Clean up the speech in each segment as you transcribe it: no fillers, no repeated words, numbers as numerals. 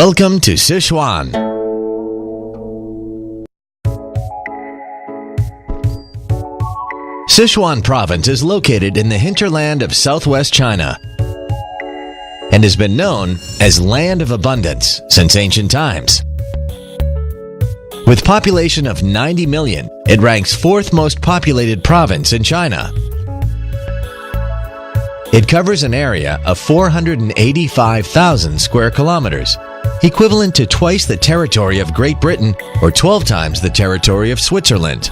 Welcome to Sichuan. Sichuan province is located in the hinterland of southwest China and has been known as Land of Abundance since ancient times. With population of 90 million, it ranks fourth most populated province in China. It covers an area of 485,000 square kilometers, equivalent to twice the territory of Great Britain or 12 times the territory of Switzerland.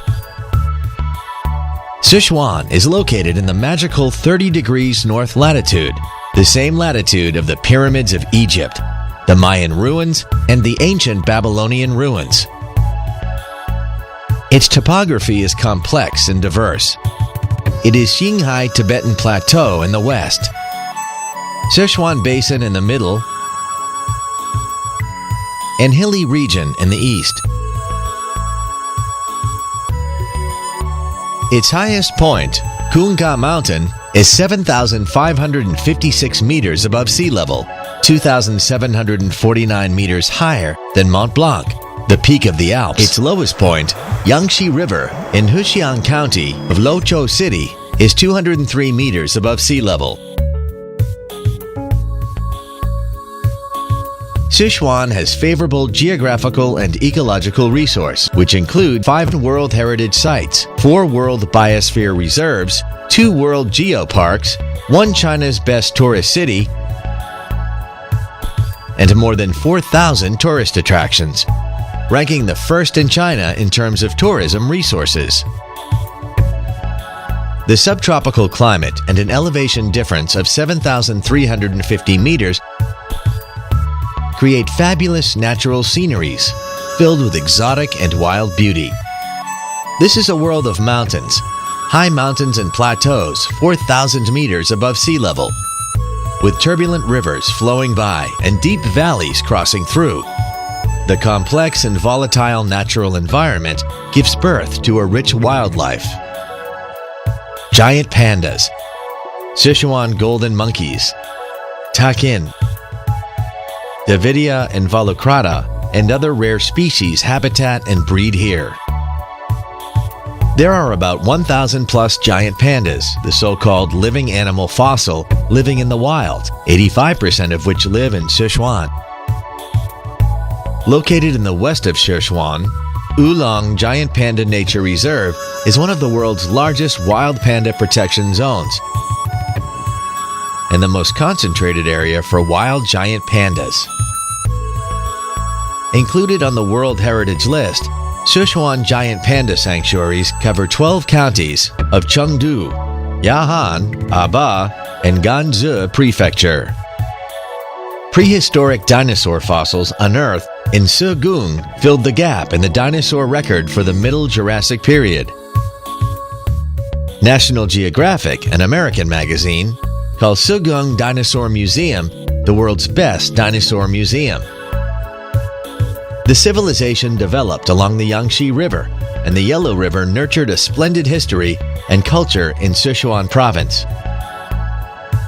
Sichuan is located in the magical 30 degrees north latitude, the same latitude of the pyramids of Egypt, the Mayan ruins, and the ancient Babylonian ruins. Its topography is complex and diverse. It is Qinghai Tibetan Plateau in the west, Sichuan Basin in the middle, and hilly region in the east. Its highest point, Kunga Mountain, is 7,556 meters above sea level, 2,749 meters higher than Mont Blanc, the peak of the Alps. Its lowest point, Yangtze River, in Huxiang County of Luozhou City, is 203 meters above sea level. Sichuan has favorable geographical and ecological resources, which include 5 World Heritage Sites, 4 World Biosphere Reserves, 2 World Geoparks, 1 China's Best Tourist City, and more than 4,000 tourist attractions, ranking the first in China in terms of tourism resources. The subtropical climate and an elevation difference of 7,350 meters create fabulous natural sceneries filled with exotic and wild beauty. This is a world of mountains, high mountains and plateaus 4,000 meters above sea level, with turbulent rivers flowing by and deep valleys crossing through. The complex and volatile natural environment gives birth to a rich wildlife. Giant pandas, Sichuan golden monkeys, takin, Davidia and Volucrata, and other rare species habitat and breed here. There are about 1,000 plus giant pandas, the so-called living animal fossil, living in the wild, 85% of which live in Sichuan. Located in the west of Sichuan, Oolong Giant Panda Nature Reserve is one of the world's largest wild panda protection zones and the most concentrated area for wild giant pandas. Included on the World Heritage List, Sichuan giant panda sanctuaries cover 12 counties of Chengdu, Yahan, Aba, and Ganzhou Prefecture. Prehistoric dinosaur fossils unearthed in Segung filled the gap in the dinosaur record for the Middle Jurassic period. National Geographic, an American magazine, calls Segung Dinosaur Museum the world's best dinosaur museum. The civilization developed along the Yangtze River, and the Yellow River nurtured a splendid history and culture in Sichuan province.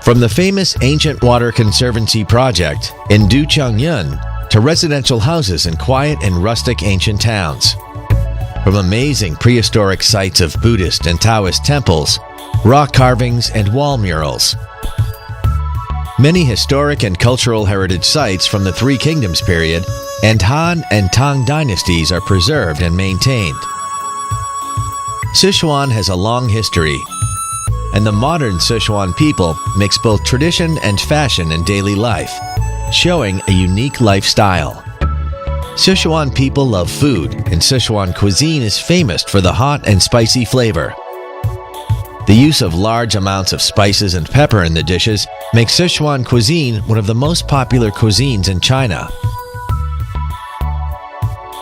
From the famous Ancient Water Conservancy project in Duchangyun to residential houses in quiet and rustic ancient towns. From amazing prehistoric sites of Buddhist and Taoist temples, rock carvings, and wall murals. Many historic and cultural heritage sites from the Three Kingdoms period and Han and Tang dynasties are preserved and maintained. Sichuan has a long history, and the modern Sichuan people mix both tradition and fashion in daily life, showing a unique lifestyle. Sichuan people love food, and Sichuan cuisine is famous for the hot and spicy flavor. The use of large amounts of spices and pepper in the dishes makes Sichuan cuisine one of the most popular cuisines in China.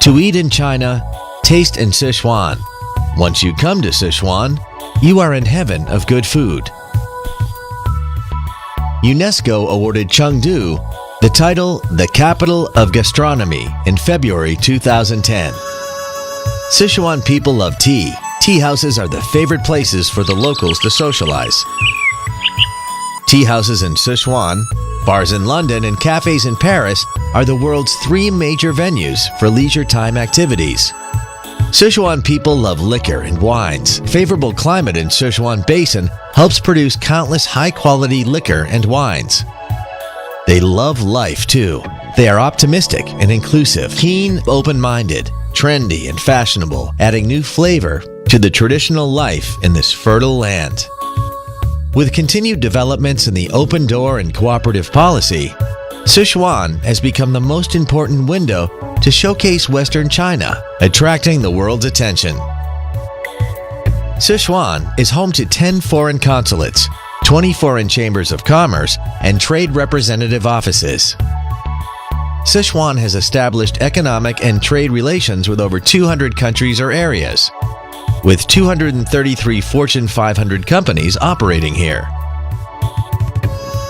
To eat in China, taste in Sichuan. Once you come to Sichuan, you are in heaven of good food. UNESCO awarded Chengdu the title The Capital of Gastronomy in February 2010. Sichuan people love tea. Tea houses are the favorite places for the locals to socialize. Tea houses in Sichuan bars in London, and cafes in Paris are the world's 3 major venues for leisure time activities. Sichuan people love liquor and wines. Favorable climate in Sichuan Basin helps produce countless high-quality liquor and wines. They love life too. They are optimistic and inclusive, keen, open-minded, trendy, and fashionable, adding new flavor to the traditional life in this fertile land. With continued developments in the open door and cooperative policy, Sichuan has become the most important window to showcase Western China, attracting the world's attention. Sichuan is home to 10 foreign consulates, 20 foreign chambers of commerce, and trade representative offices. Sichuan has established economic and trade relations with over 200 countries or areas, with 233 Fortune 500 companies operating here.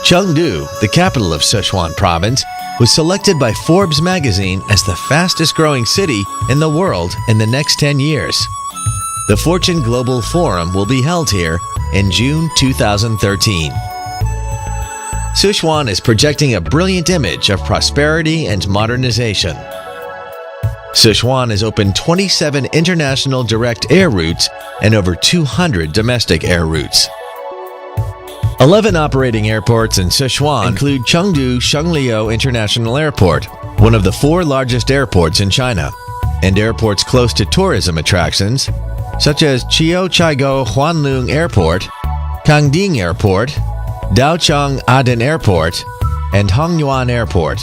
Chengdu, the capital of Sichuan province, was selected by Forbes magazine as the fastest-growing city in the world in the next 10 years. The Fortune Global Forum will be held here in June 2013. Sichuan is projecting a brilliant image of prosperity and modernization. Sichuan has opened 27 international direct air routes and over 200 domestic air routes. 11 operating airports in Sichuan include Chengdu Shengliu International Airport, one of the 4 largest airports in China, and airports close to tourism attractions such as Qiuqiaigou Huanlong Airport, Kangding Airport, Daocheng Aden Airport, and Hongyuan Airport.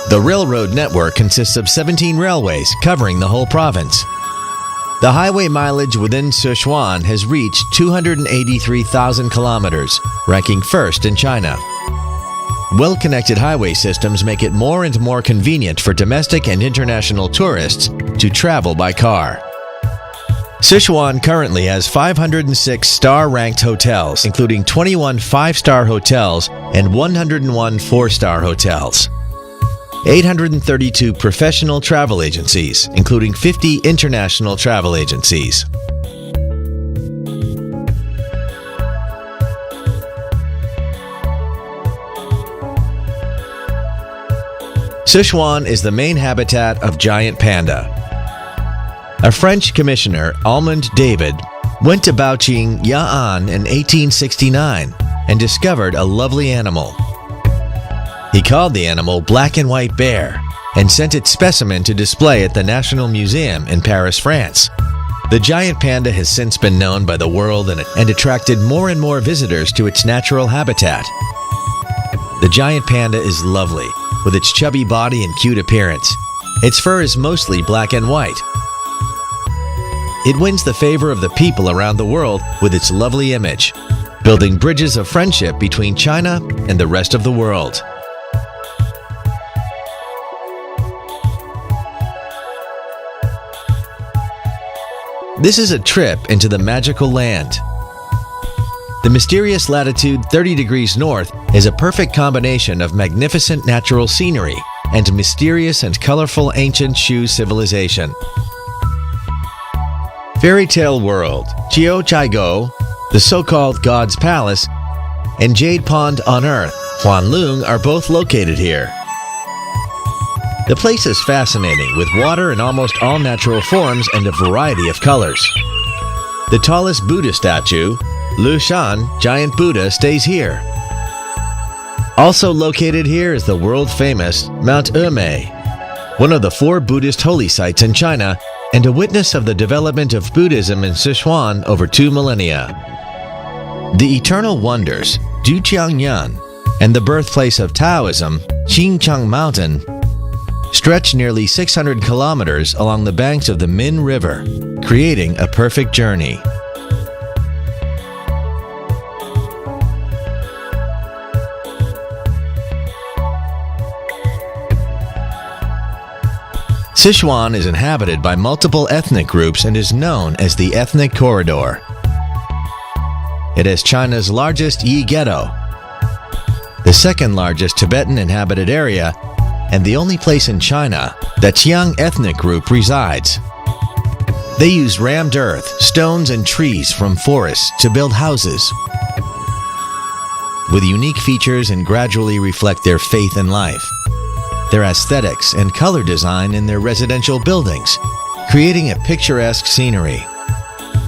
The railroad network consists of 17 railways covering the whole province. The highway mileage within Sichuan has reached 283,000 kilometers, ranking first in China. Well-connected highway systems make it more and more convenient for domestic and international tourists to travel by car. Sichuan currently has 506 star-ranked hotels, including 21 5-star hotels and 101 4-star hotels. 832 professional travel agencies, including 50 international travel agencies. Sichuan is the main habitat of giant panda. A French commissioner, Almond David, went to Baoqing, Ya'an in 1869 and discovered a lovely animal. He called the animal Black and White Bear and sent its specimen to display at the National Museum in Paris, France. The giant panda has since been known by the world and attracted more and more visitors to its natural habitat. The giant panda is lovely, with its chubby body and cute appearance. Its fur is mostly black and white. It wins the favor of the people around the world with its lovely image, building bridges of friendship between China and the rest of the world. This is a trip into the magical land. The mysterious latitude 30 degrees north is a perfect combination of magnificent natural scenery and mysterious and colorful ancient Shu civilization. Fairy Tale World, Qiuqiaigou, the so-called God's Palace, and Jade Pond on Earth, Huanlong, are both located here. The place is fascinating, with water in almost all natural forms and a variety of colors. The tallest Buddha statue, Lushan, Giant Buddha, stays here. Also located here is the world-famous Mount Emei, one of the 4 Buddhist holy sites in China and a witness of the development of Buddhism in Sichuan over 2 millennia. The eternal wonders, Duqiangyan, and the birthplace of Taoism, Xinjiang Mountain, stretch nearly 600 kilometers along the banks of the Min River, creating a perfect journey. Sichuan is inhabited by multiple ethnic groups and is known as the Ethnic Corridor. It has China's largest Yi Ghetto, the second largest Tibetan inhabited area, and the only place in China that Qiang ethnic group resides. They use rammed earth, stones, and trees from forests to build houses. with unique features and gradually reflect their faith in life. Their aesthetics and color design in their residential buildings, creating a picturesque scenery.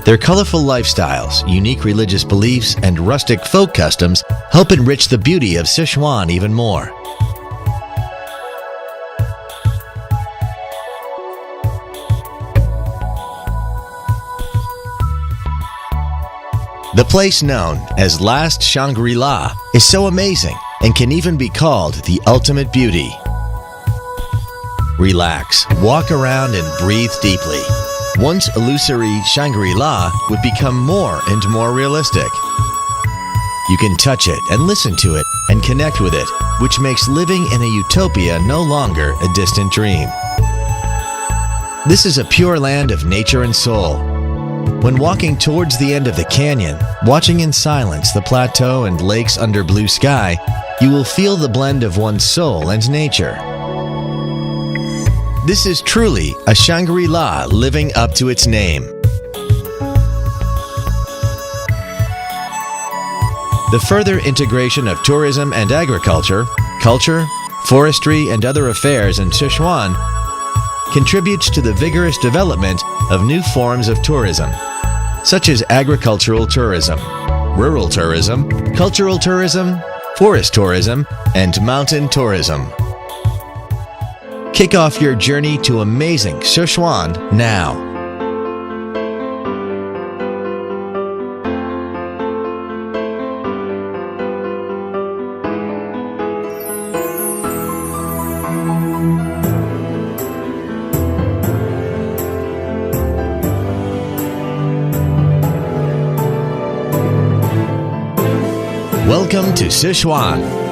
Their colorful lifestyles, unique religious beliefs, and rustic folk customs help enrich the beauty of Sichuan even more. The place known as Last Shangri-La is so amazing and can even be called the ultimate beauty. Relax, walk around and breathe deeply. Once illusory Shangri-La would become more and more realistic. You can touch it and listen to it and connect with it, which makes living in a utopia no longer a distant dream. This is a pure land of nature and soul. When walking towards the end of the canyon, watching in silence the plateau and lakes under blue sky, you will feel the blend of one's soul and nature. This is truly a Shangri-La living up to its name. The further integration of tourism and agriculture, culture, forestry, and other affairs in Sichuan contributes to the vigorous development of new forms of tourism, such as agricultural tourism, rural tourism, cultural tourism, forest tourism, and mountain tourism. Kick off your journey to amazing Sichuan now. Welcome to Sichuan.